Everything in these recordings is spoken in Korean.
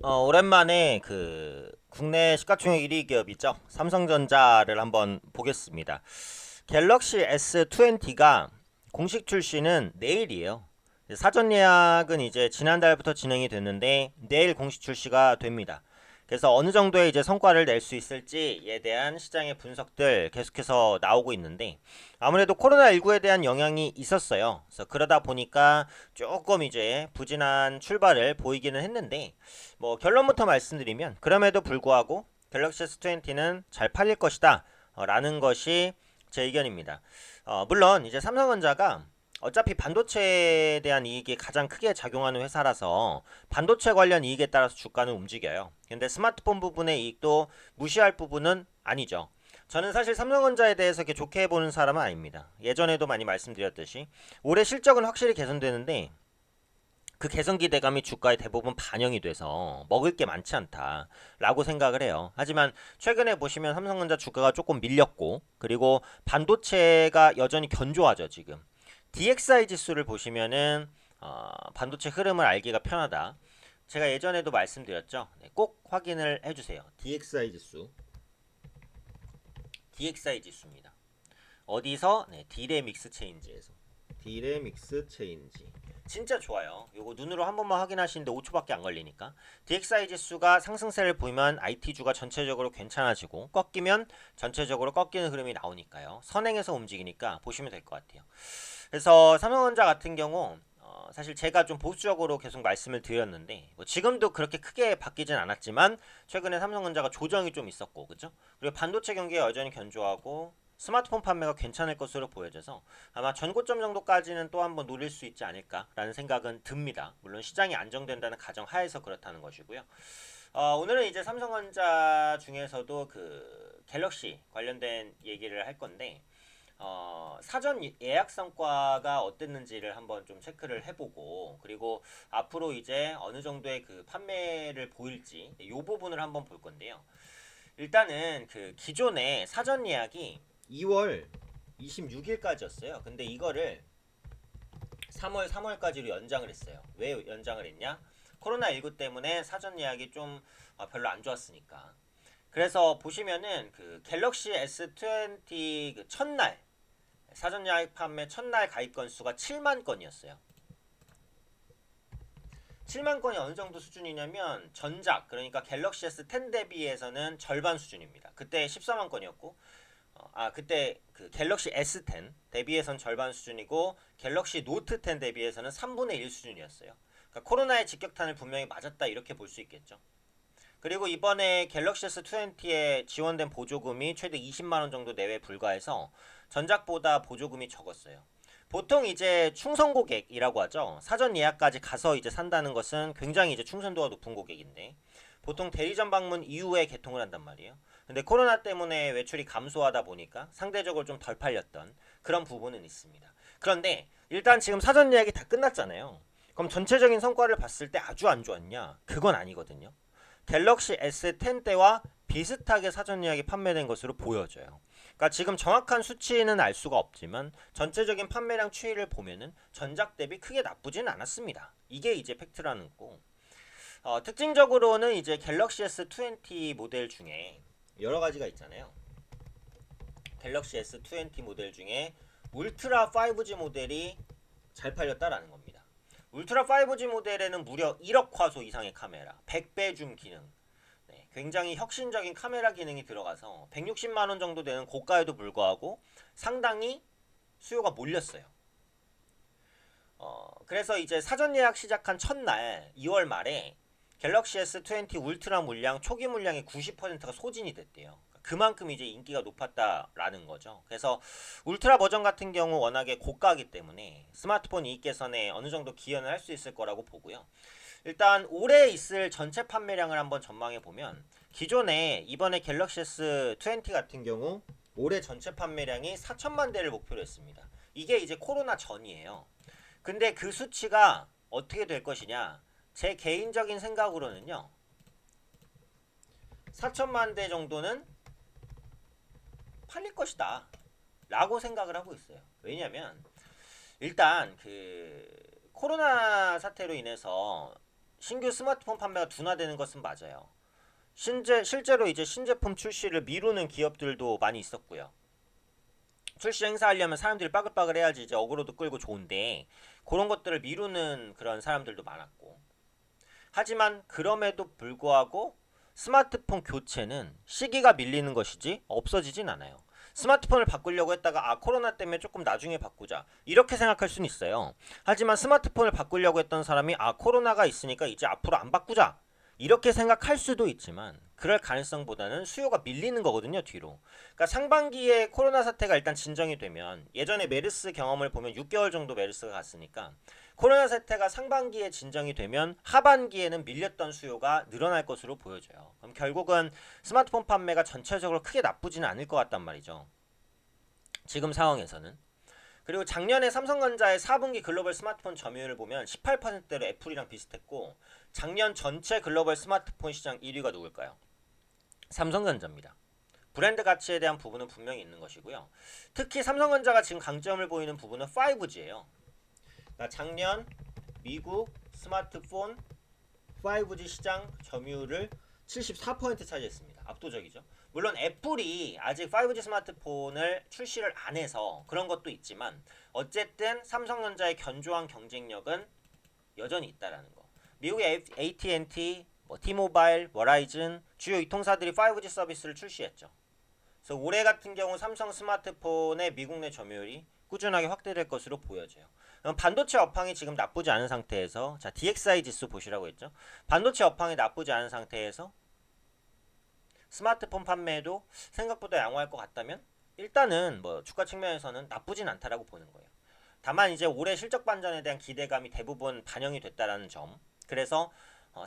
오랜만에 그 국내 시가총액 1위 기업이죠. 삼성전자를 한번 보겠습니다. 갤럭시 S20가 공식 출시는 내일이에요. 사전 예약은 이제 지난달부터 진행이 됐는데 내일 공식 출시가 됩니다. 그래서 어느 정도의 이제 성과를 낼 수 있을지에 대한 시장의 분석들 계속해서 나오고 있는데 아무래도 코로나19에 대한 영향이 있었어요. 그래서 그러다 보니까 조금 이제 부진한 출발을 보이기는 했는데 뭐 결론부터 말씀드리면 그럼에도 불구하고 갤럭시 S20는 잘 팔릴 것이다 라는 것이 제 의견입니다. 물론 이제 삼성전자가 어차피 반도체에 대한 이익이 가장 크게 작용하는 회사라서 반도체 관련 이익에 따라서 주가는 움직여요. 근데 스마트폰 부분의 이익도 무시할 부분은 아니죠. 저는 사실 삼성전자에 대해서 이렇게 좋게 보는 사람은 아닙니다. 예전에도 많이 말씀드렸듯이 올해 실적은 확실히 개선되는데 그 개선 기대감이 주가에 대부분 반영이 돼서 먹을 게 많지 않다라고 생각을 해요. 하지만 최근에 보시면 삼성전자 주가가 조금 밀렸고 그리고 반도체가 여전히 견조하죠 지금. DXI 지수를 보시면은 반도체 흐름을 알기가 편하다. 제가 예전에도 말씀드렸죠. 네, 꼭 확인을 해주세요. DXI 지수, DXI 지수입니다. 어디서? 네, 디레 믹스 체인지에서. 디레 믹스 체인지. 진짜 좋아요. 요거 눈으로 한 번만 확인하시는데 5초밖에 안 걸리니까. DXI 지수가 상승세를 보이면 IT주가 전체적으로 괜찮아지고 꺾이면 전체적으로 꺾이는 흐름이 나오니까요. 선행해서 움직이니까 보시면 될 것 같아요. 그래서 삼성전자 같은 경우 사실 제가 좀 보수적으로 계속 말씀을 드렸는데 뭐 지금도 그렇게 크게 바뀌진 않았지만 최근에 삼성전자가 조정이 좀 있었고 그죠? 그리고 반도체 경기가 여전히 견조하고 스마트폰 판매가 괜찮을 것으로 보여져서 아마 전고점 정도까지는 또 한번 노릴 수 있지 않을까라는 생각은 듭니다. 물론 시장이 안정된다는 가정 하에서 그렇다는 것이고요. 오늘은 이제 삼성전자 중에서도 그 갤럭시 관련된 얘기를 할 건데 사전 예약 성과가 어땠는지를 한번 좀 체크를 해보고 그리고 앞으로 이제 어느 정도의 그 판매를 보일지 이 부분을 한번 볼 건데요. 일단은 그 기존에 사전 예약이 2월 26일까지였어요. 근데 이거를 3월까지로 연장을 했어요. 왜 연장을 했냐? 코로나19 때문에 사전 예약이 좀 별로 안 좋았으니까. 그래서 보시면은 그 갤럭시 S20 그 첫날 사전 예약 판매 첫날 가입 건수가 7만 건이었어요. 7만 건이 어느 정도 수준이냐면 전작 그러니까 갤럭시 S10 대비해서는 절반 수준입니다. 그때 14만 건이었고 그때 그 갤럭시 S10 대비해선 절반 수준이고 갤럭시 노트 10 대비해서는 3분의 1 수준이었어요. 그러니까 코로나의 직격탄을 분명히 맞았다 이렇게 볼 수 있겠죠. 그리고 이번에 갤럭시 S20에 지원된 보조금이 최대 20만 원 정도 내외 불과해서 전작보다 보조금이 적었어요. 보통 이제 충성 고객이라고 하죠. 사전 예약까지 가서 이제 산다는 것은 굉장히 이제 충선도가 높은 고객인데 보통 대리점 방문 이후에 개통을 한단 말이에요. 근데 코로나 때문에 외출이 감소하다 보니까 상대적으로 좀 덜 팔렸던 그런 부분은 있습니다. 그런데 일단 지금 사전 예약이 다 끝났잖아요. 그럼 전체적인 성과를 봤을 때 아주 안 좋았냐? 그건 아니거든요. 갤럭시 S10 때와 비슷하게 사전 예약이 판매된 것으로 보여져요. 그러니까 지금 정확한 수치는 알 수가 없지만 전체적인 판매량 추이를 보면은 전작 대비 크게 나쁘진 않았습니다. 이게 이제 팩트라는 거고. 특징적으로는 이제 갤럭시 S20 모델 중에 여러 가지가 있잖아요. 갤럭시 S20 모델 중에 울트라 5G 모델이 잘 팔렸다라는 겁니다. 울트라 5G 모델에는 무려 1억 화소 이상의 카메라, 100배 줌 기능, 네, 굉장히 혁신적인 카메라 기능이 들어가서 160만 원 정도 되는 고가에도 불구하고 상당히 수요가 몰렸어요. 그래서 이제 사전 예약 시작한 첫날 2월 말에 갤럭시 S20 울트라 물량 초기 물량의 90%가 소진이 됐대요. 그만큼 이제 인기가 높았다라는 거죠. 그래서 울트라 버전 같은 경우 워낙에 고가이기 때문에 스마트폰 이익 개선에 어느 정도 기여는 할 수 있을 거라고 보고요. 일단 올해 있을 전체 판매량을 한번 전망해 보면 기존에 이번에 갤럭시 S20 같은 경우 올해 전체 판매량이 4천만 대를 목표로 했습니다. 이게 이제 코로나 전이에요. 근데 그 수치가 어떻게 될 것이냐? 제 개인적인 생각으로는요. 4천만 대 정도는 팔릴 것이다. 라고 생각을 하고 있어요. 왜냐면 일단 그 코로나 사태로 인해서 신규 스마트폰 판매가 둔화되는 것은 맞아요. 실제로 이제 신제품 출시를 미루는 기업들도 많이 있었고요. 출시 행사하려면 사람들이 빠글빠글 해야지 이제 어그로도 끌고 좋은데 그런 것들을 미루는 그런 사람들도 많았고, 하지만 그럼에도 불구하고 스마트폰 교체는 시기가 밀리는 것이지 없어지진 않아요. 스마트폰을 바꾸려고 했다가 코로나 때문에 조금 나중에 바꾸자 이렇게 생각할 수는 있어요. 하지만 스마트폰을 바꾸려고 했던 사람이 코로나가 있으니까 이제 앞으로 안 바꾸자 이렇게 생각할 수도 있지만 그럴 가능성보다는 수요가 밀리는 거거든요, 뒤로. 그러니까 상반기에 코로나 사태가 일단 진정이 되면, 예전에 메르스 경험을 보면 6개월 정도 메르스가 갔으니까 코로나 사태가 상반기에 진정이 되면 하반기에는 밀렸던 수요가 늘어날 것으로 보여져요. 그럼 결국은 스마트폰 판매가 전체적으로 크게 나쁘지는 않을 것 같단 말이죠, 지금 상황에서는. 그리고 작년에 삼성전자의 4분기 글로벌 스마트폰 점유율을 보면 18%대로 애플이랑 비슷했고, 작년 전체 글로벌 스마트폰 시장 1위가 누굴까요? 삼성전자입니다. 브랜드 가치에 대한 부분은 분명히 있는 것이고요. 특히 삼성전자가 지금 강점을 보이는 부분은 5G예요. 그러니까 작년 미국 스마트폰 5G 시장 점유율을 74% 차지했습니다. 압도적이죠. 물론 애플이 아직 5G 스마트폰을 출시를 안 해서 그런 것도 있지만 어쨌든 삼성전자의 견조한 경쟁력은 여전히 있다라는 거. 미국의 AT&T, T-모바일, 버라이즌 주요 이통사들이 5G 서비스를 출시했죠. 그래서 올해 같은 경우 삼성 스마트폰의 미국 내 점유율이 꾸준하게 확대될 것으로 보여져요. 반도체 업황이 지금 나쁘지 않은 상태에서, 자 DXI 지수 보시라고 했죠. 반도체 업황이 나쁘지 않은 상태에서 스마트폰 판매도 생각보다 양호할 것 같다면 일단은 주가 측면에서는 나쁘진 않다라고 보는 거예요. 다만 이제 올해 실적 반전에 대한 기대감이 대부분 반영이 됐다라는 점. 그래서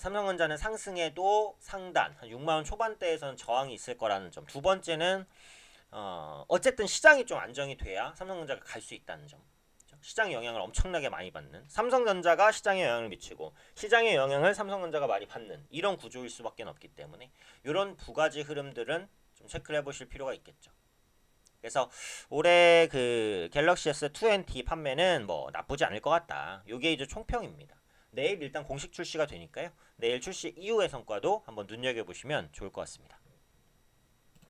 삼성전자는 상승에도 상단 한 6만원 초반대에서는 저항이 있을 거라는 점. 두 번째는 어쨌든 시장이 좀 안정이 돼야 삼성전자가 갈 수 있다는 점. 시장의 영향을 엄청나게 많이 받는, 삼성전자가 시장에 영향을 미치고 시장의 영향을 삼성전자가 많이 받는 이런 구조일 수밖에 없기 때문에 이런 두 가지 흐름들은 좀 체크를 해보실 필요가 있겠죠. 그래서 올해 그 갤럭시 S20 판매는 나쁘지 않을 것 같다. 이게 이제 총평입니다. 내일 일단 공식 출시가 되니까요. 내일 출시 이후의 성과도 한번 눈여겨보시면 좋을 것 같습니다.